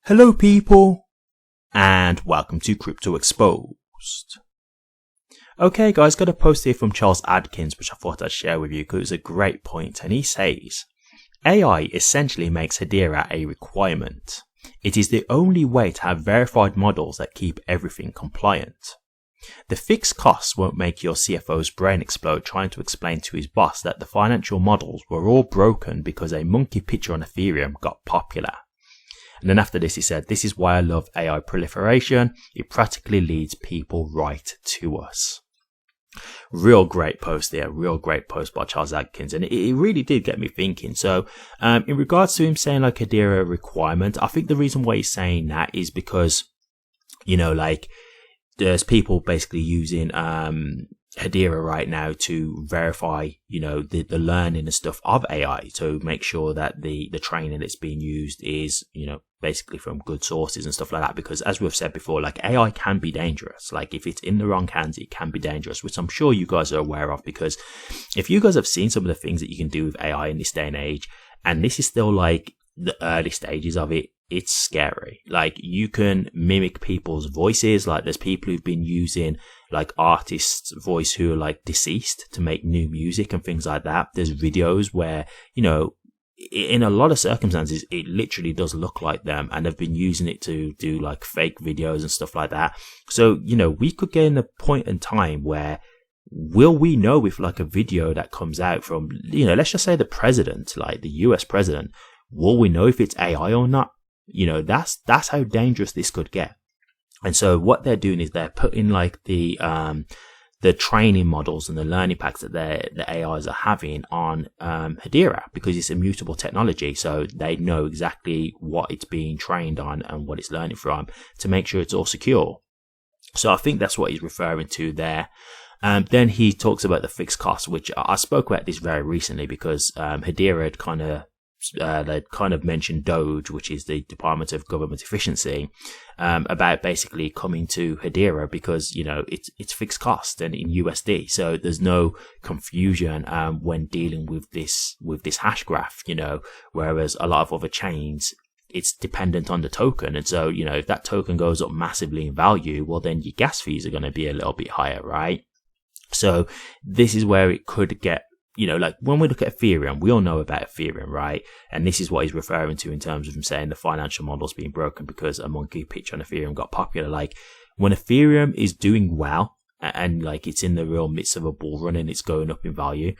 Hello people, and welcome to Crypto Exposed. Okay guys, got a post here from Charles Adkins which I thought I'd share with you because it's a great point, and he says, AI essentially makes Hedera a requirement. It is the only way to have verified models that keep everything compliant. The fixed costs won't make your CFO's brain explode trying to explain to his boss that the financial models were all broken because a monkey picture on Ethereum got popular. And then after this he said, this is why I love AI proliferation. It practically leads people right to us. Real great post there, real great post by Charles Adkins, and it really did get me thinking. So in regards to him saying like Hedera requirement, I think the reason why he's saying that is because, you know, like there's people basically using Hedera right now to verify, you know, the learning and stuff of AI to make sure that the training that's being used is, you know, basically from good sources and stuff like that. Because as we've said before, like AI can be dangerous. Like if it's in the wrong hands, it can be dangerous, which I'm sure you guys are aware of, because if you guys have seen some of the things that you can do with AI in this day and age, and this is still like the early stages of it, it's scary. Like you can mimic people's voices. Like there's people who've been using like artists' voice who are like deceased to make new music and things like that. There's videos where, you know, in a lot of circumstances, it literally does look like them, and they've been using it to do like fake videos and stuff like that. So, you know, we could get in a point in time where will we know if like a video that comes out from, you know, let's just say the president, like the US president, will we know if it's AI or not? You know, that's how dangerous this could get. And so what they're doing is they're putting like the training models and the learning packs that the AIs are having on Hedera, because it's immutable technology. So they know exactly what it's being trained on and what it's learning from to make sure it's all secure. So I think that's what he's referring to there. Then he talks about the fixed costs, which I spoke about this very recently because Hedera had they kind of mentioned Doge, which is the Department of Government Efficiency, about basically coming to Hedera because, you know, it's fixed cost and in USD, so there's no confusion when dealing with this hash graph, you know, whereas a lot of other chains, it's dependent on the token. And so, you know, if that token goes up massively in value, well then your gas fees are going to be a little bit higher, right? So this is where it could get, you know, like when we look at Ethereum, we all know about Ethereum, right? And this is what he's referring to in terms of him saying the financial model's being broken because a monkey picture on Ethereum got popular. Like when Ethereum is doing well and like it's in the real midst of a bull run and it's going up in value,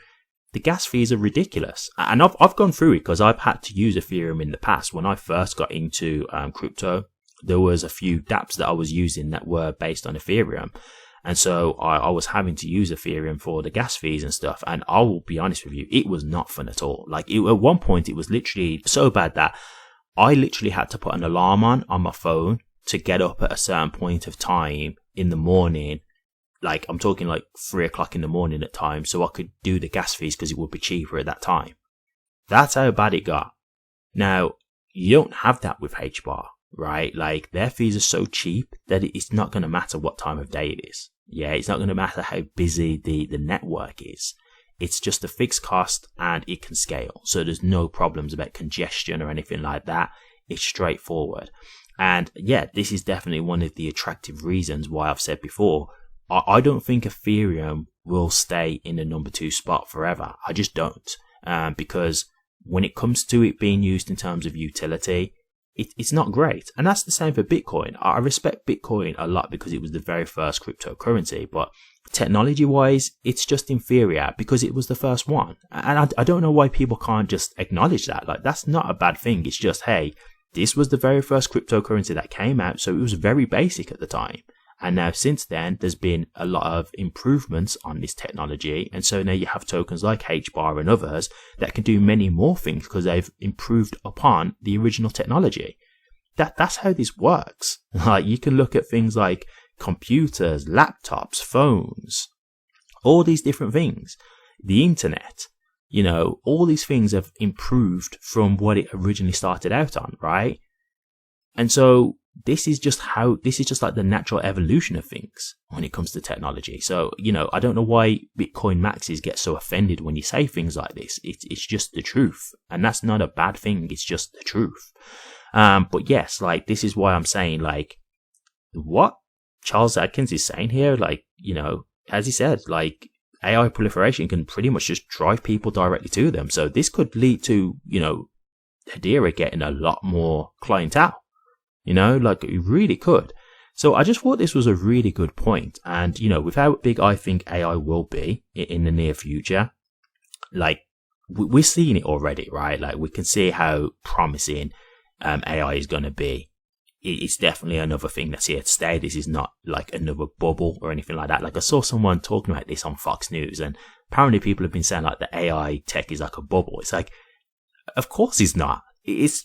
the gas fees are ridiculous. And I've gone through it because I've had to use Ethereum in the past. When I first got into crypto, there was a few dApps that I was using that were based on Ethereum. And so I was having to use Ethereum for the gas fees and stuff. And I will be honest with you, it was not fun at all. Like at one point, it was literally so bad that I literally had to put an alarm on my phone to get up at a certain point of time in the morning. Like I'm talking like 3 o'clock in the morning at times, so I could do the gas fees because it would be cheaper at that time. That's how bad it got. Now, you don't have that with HBAR. Right? Like their fees are so cheap that it's not going to matter what time of day it is. Yeah, it's not going to matter how busy the network is. It's just a fixed cost and it can scale. So there's no problems about congestion or anything like that. It's straightforward. And yeah, this is definitely one of the attractive reasons why I've said before, I don't think Ethereum will stay in the number 2 spot forever. I just don't. Because when it comes to it being used in terms of utility, it's not great. And that's the same for Bitcoin. I respect Bitcoin a lot because it was the very first cryptocurrency, but technology wise, it's just inferior because it was the first one. And I don't know why people can't just acknowledge that. Like that's not a bad thing. It's just, hey, this was the very first cryptocurrency that came out. So it was very basic at the time. And now since then, there's been a lot of improvements on this technology. And so now you have tokens like HBAR and others that can do many more things because they've improved upon the original technology. That's how this works. Like you can look at things like computers, laptops, phones, all these different things, the internet, you know, all these things have improved from what it originally started out on, right? And so this is just like the natural evolution of things when it comes to technology. So, I don't know why Bitcoin maxis get so offended when you say things like this. It's just the truth. And that's not a bad thing. It's just the truth. But yes, like, this is why I'm saying, like, what Charles Adkins is saying here, like, as he said, like, AI proliferation can pretty much just drive people directly to them. So this could lead to, Hedera getting a lot more clientele. Like, it really could. So I just thought this was a really good point. And, with how big I think AI will be in the near future, like, we're seeing it already, right? Like, we can see how promising AI is going to be. It's definitely another thing that's here to stay. This is not like another bubble or anything like that. Like, I saw someone talking about this on Fox News, and apparently people have been saying like the AI tech is like a bubble. It's like, of course it's not.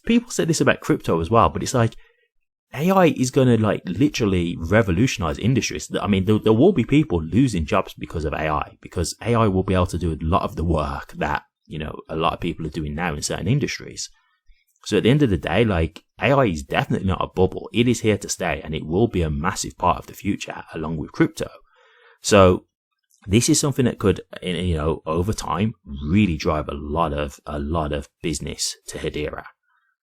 People said this about crypto as well, but it's like, AI is going to like literally revolutionize industries. I mean, there will be people losing jobs because of AI, because AI will be able to do a lot of the work that, a lot of people are doing now in certain industries. So at the end of the day, like, AI is definitely not a bubble. It is here to stay, and it will be a massive part of the future along with crypto. So this is something that could, over time really drive a lot of business to Hedera.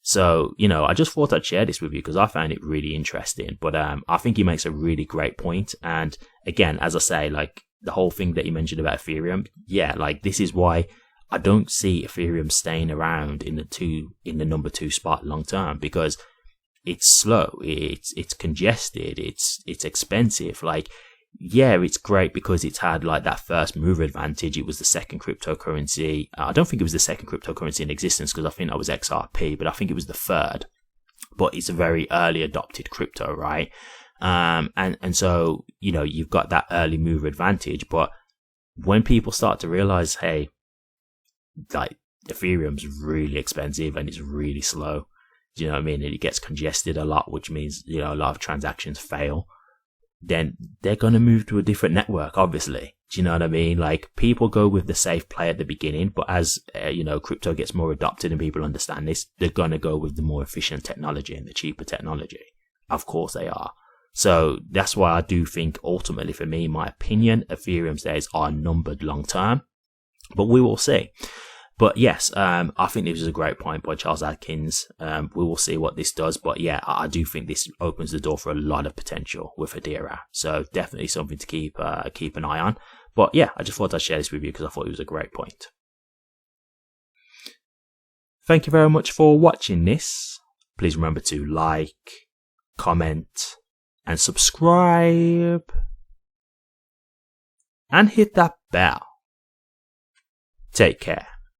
So, I just thought I'd share this with you because I found it really interesting. But I think he makes a really great point. And again, as I say, like, the whole thing that he mentioned about Ethereum, yeah, like, this is why I don't see Ethereum staying around in the number 2 spot long term, because it's slow, it's congested, it's expensive. Like, yeah, it's great because it's had like that first mover advantage. It was the second cryptocurrency. I don't think it was the second cryptocurrency in existence, because I think that was XRP, but I think it was the third. But it's a very early adopted crypto, right? And so, you've got that early mover advantage. But when people start to realize, hey, like, Ethereum's really expensive and it's really slow, do you know what I mean? And it gets congested a lot, which means, a lot of transactions fail. Then they're going to move to a different network, obviously. Do you know what I mean? Like, people go with the safe play at the beginning, but as, crypto gets more adopted and people understand this, they're going to go with the more efficient technology and the cheaper technology. Of course they are. So that's why I do think, ultimately, for me, my opinion, Ethereum's days are numbered long term, but we will see. But yes, I think this is a great point by Charles Adkins. We will see what this does. But yeah, I do think this opens the door for a lot of potential with Hedera. So definitely something to keep an eye on. But yeah, I just thought I'd share this with you because I thought it was a great point. Thank you very much for watching this. Please remember to like, comment, and subscribe. And hit that bell. Take care.